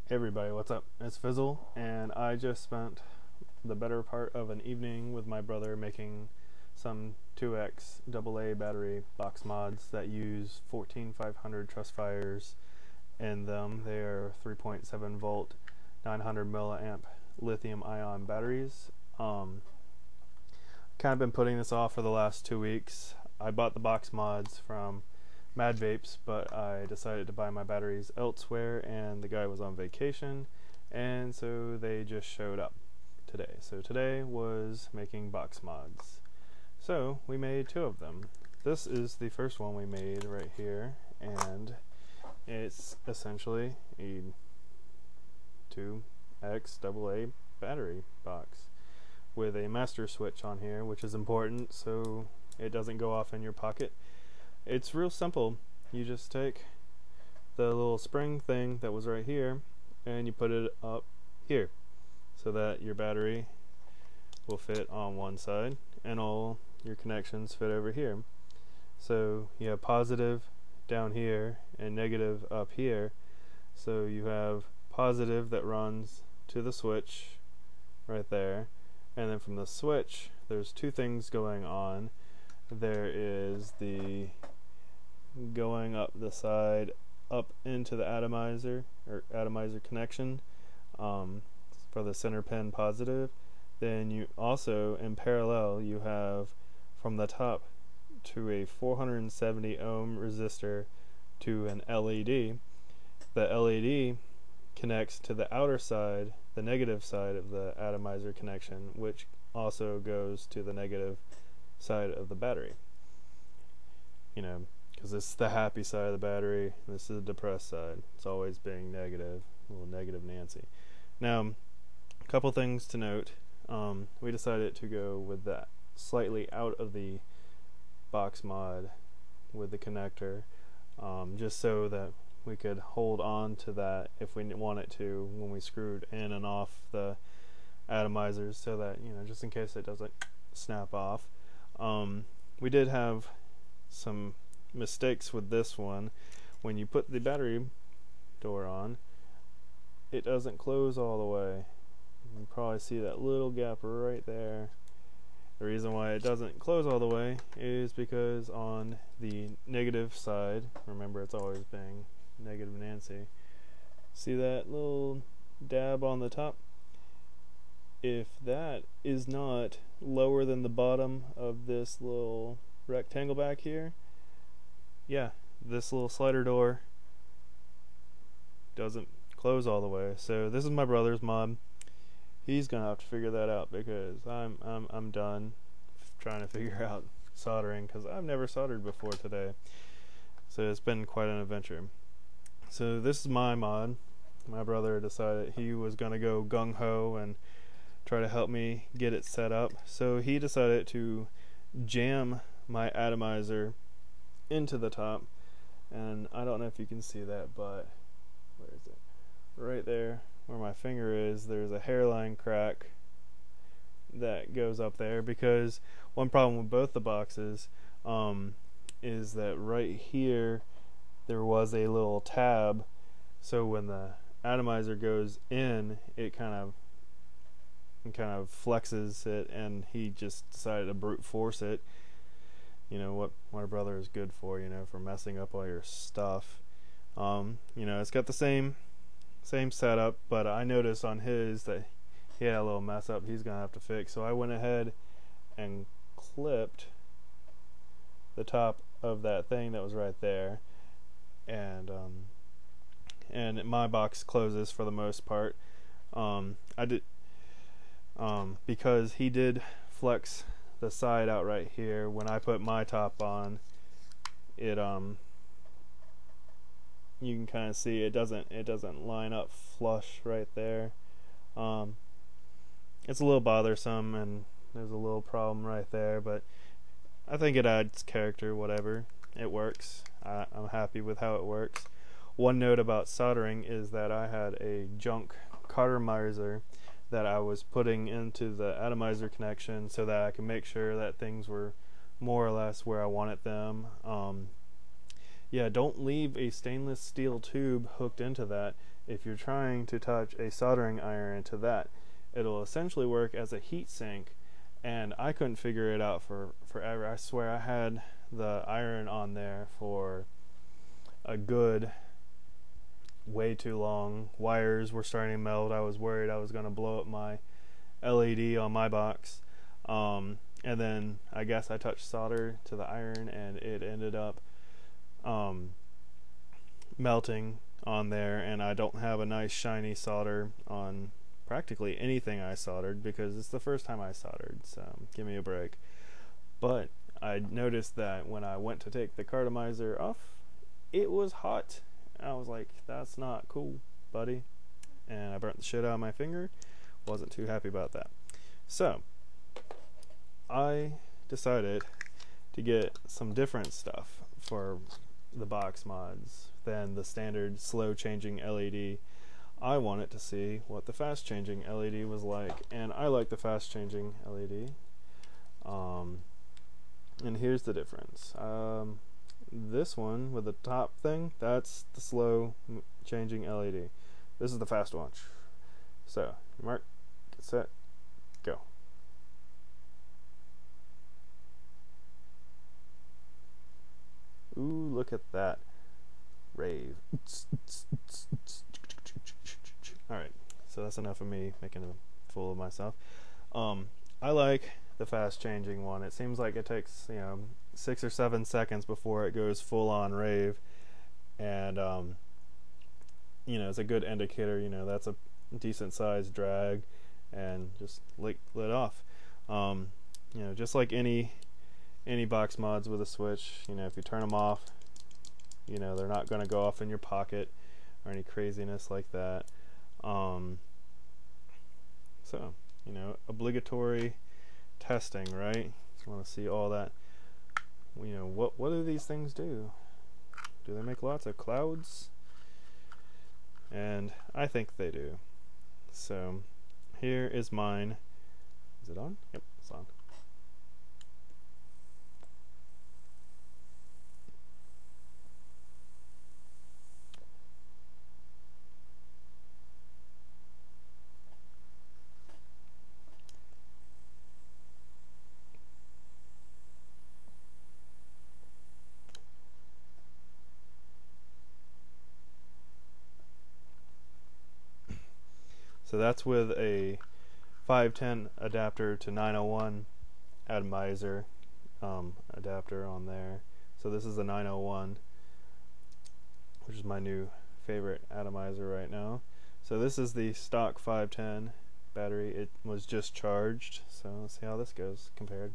Hey everybody, what's up? It's Fizzle, and I just spent the better part of an evening with my brother making some 2X AA battery box mods that use 14500 truss fires in them. They are 3.7 volt, 900 milliamp lithium ion batteries. Kind of been putting this off for the last 2 weeks. I bought the box mods from madvapes, but I decided to buy my batteries elsewhere, and the guy was on vacation, and so they just showed up today. So today was making box mods. So we made two of them. This is the first one we made right here, and it's essentially a 2X AA battery box with a master switch on here, which is important so it doesn't go off in your pocket. It's real simple. You just take the little spring thing that was right here and you put it up here so that your battery will fit on one side and all your connections fit over here. So you have positive down here and negative up here. So you have positive that runs to the switch right there, and then from the switch there's two things going on. There is the going up the side up into the atomizer or atomizer connection for the center pin positive. Then you also, in parallel, you have from the top to a 470 ohm resistor to an LED. The LED connects to the outer side, the negative side of the atomizer connection, which also goes to the negative side of the battery. You know, because this is the happy side of the battery, this is the depressed side. It's always being negative, a little negative Nancy. Now, a couple things to note. We decided to go with that slightly out of the box mod with the connector, just so that we could hold on to that if we wanted to when we screwed in and off the atomizers, so that, you know, just in case it doesn't snap off. We did have some mistakes with this one. When you put the battery door on, it doesn't close all the way. You can probably see that little gap right there. The reason why it doesn't close all the way is because on the negative side, remember it's always being negative Nancy, see that little dab on the top? If that is not lower than the bottom of this little rectangle back here, yeah, this little slider door doesn't close all the way. So this is my brother's mod. He's gonna have to figure that out, because I'm done trying to figure out soldering, because I've never soldered before today. So it's been quite an adventure. So this is my mod. My brother decided he was gonna go gung-ho and try to help me get it set up. So he decided to jam my atomizer into the top, and I don't know if you can see that, but where is it? Right there where my finger is, there's a hairline crack that goes up there, because one problem with both the boxes is that right here there was a little tab, so when the atomizer goes in, it kind of flexes it, and he just decided to brute force it. You know what my brother is good for, you know, for messing up all your stuff. You know, it's got the same setup, but I noticed on his that he had a little mess up he's gonna have to fix. So I went ahead and clipped the top of that thing that was right there, and my box closes for the most part. I did because he did flex the side out right here. When I put my top on, it you can kind of see it doesn't line up flush right there. It's a little bothersome, and there's a little problem right there, but I think it adds character. Whatever, it works. I'm happy with how it works. One note about soldering is that I had a junk cauterizer that I was putting into the atomizer connection so that I can make sure that things were more or less where I wanted them. Yeah, don't leave a stainless steel tube hooked into that if you're trying to touch a soldering iron into that. It'll essentially work as a heat sink, and I couldn't figure it out for forever. I swear I had the iron on there for a good way too long. Wires were starting to melt. I was worried I was going to blow up my LED on my box. And then I guess I touched solder to the iron and it ended up melting on there, and I don't have a nice shiny solder on practically anything I soldered because it's the first time I soldered, so give me a break. But I noticed that when I went to take the cartomizer off, it was hot. I was like, that's not cool, buddy. And I burnt the shit out of my finger. Wasn't too happy about that. So I decided to get some different stuff for the box mods than the standard slow changing LED. I wanted to see what the fast changing LED was like, and I like the fast changing LED. And here's the difference. This one with the top thing, that's the slow changing LED. This is the fast one. So, mark, get set, go. Ooh, look at that rave. Alright, so that's enough of me making a fool of myself. I like the fast changing one. It seems like it takes 6 or 7 seconds before it goes full on rave, and it's a good indicator. That's a decent sized drag, and just lit off. Just like any box mods with a switch, if you turn them off, they're not going to go off in your pocket or any craziness like that. So obligatory testing, right? Just want to see all that. What do these things do? Do they make lots of clouds? And I think they do. So here is mine. Is it on? Yep, it's on. So that's with a 510 adapter to 901 atomizer adapter on there. So this is the 901, which is my new favorite atomizer right now. So this is the stock 510 battery. It was just charged, so let's see how this goes compared.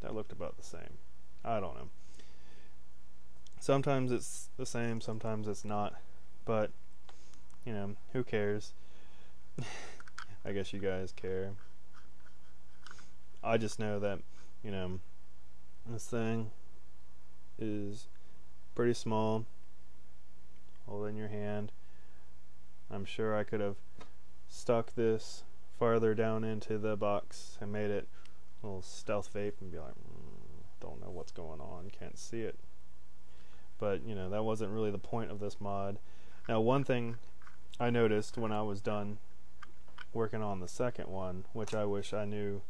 That looked about the same. I don't know. Sometimes it's the same, sometimes it's not. But, who cares? I guess you guys care. I just know that, this thing is pretty small. Hold it in your hand. I'm sure I could have stuck this farther down into the box and made it a little stealth vape and be like, don't know what's going on, can't see it. But that wasn't really the point of this mod. Now, one thing I noticed when I was done working on the second one, which I wish I knew,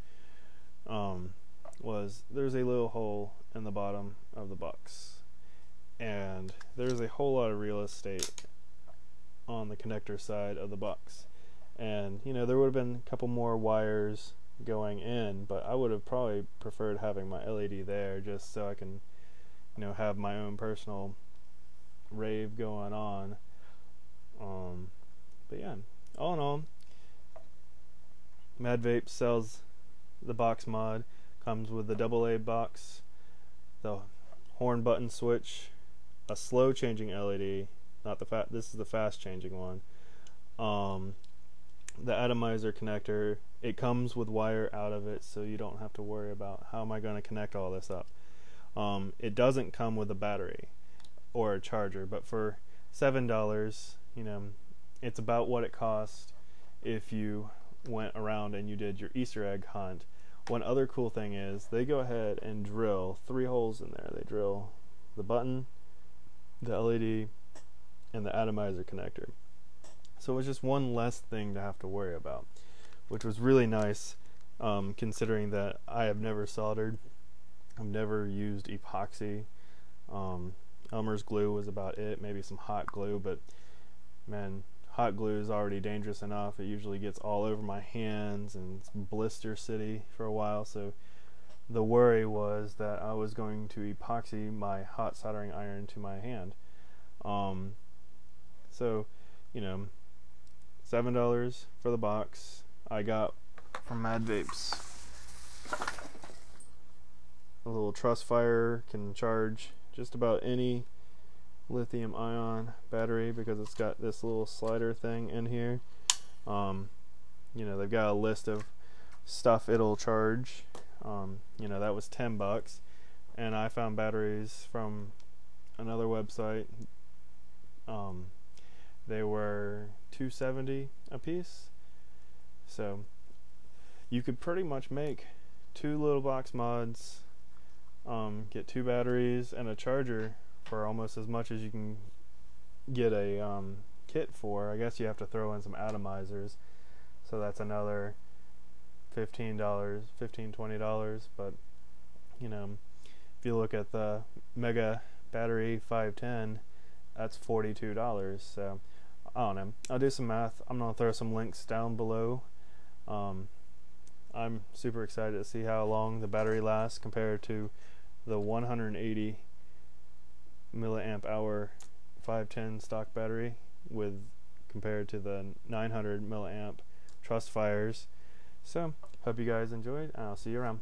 was there's a little hole in the bottom of the box, and there's a whole lot of real estate on the connector side of the box. And there would have been a couple more wires going in, but I would have probably preferred having my LED there just so I can have my own personal rave going on. But yeah, all in all, Madvapes sells the box mod. Comes with the AA box, the horn button switch, a slow changing LED, not the this is the fast changing one. The atomizer connector, it comes with wire out of it, so you don't have to worry about how am I going to connect all this up. It doesn't come with a battery or a charger, but for $7. You know, it's about what it cost if you went around and you did your Easter egg hunt. One other cool thing is they go ahead and drill 3 holes in there. They drill the button, the LED, and the atomizer connector. So it was just one less thing to have to worry about, which was really nice, considering that I have never soldered. I've never used epoxy. Elmer's glue was about it, maybe some hot glue, but man, hot glue is already dangerous enough. It usually gets all over my hands and it's blister city for a while, so the worry was that I was going to epoxy my hot soldering iron to my hand. So, you know, $7 for the box. I got from Madvapes. A little truss fire can charge just about any lithium ion battery because it's got this little slider thing in here. You know, they've got a list of stuff it'll charge. You know, that was $10, and I found batteries from another website. They were $2.70 a piece, so you could pretty much make 2 little box mods, get 2 batteries and a charger for almost as much as you can get a kit for. I guess you have to throw in some atomizers, so that's another $15, $20, but you know, if you look at the Mega Battery 510, that's $42. So I don't know, I'll do some math. I'm gonna throw some links down below. I'm super excited to see how long the battery lasts compared to the 180 milliamp hour 510 stock battery compared to the 900 milliamp truss fires. So hope you guys enjoyed, and I'll see you around.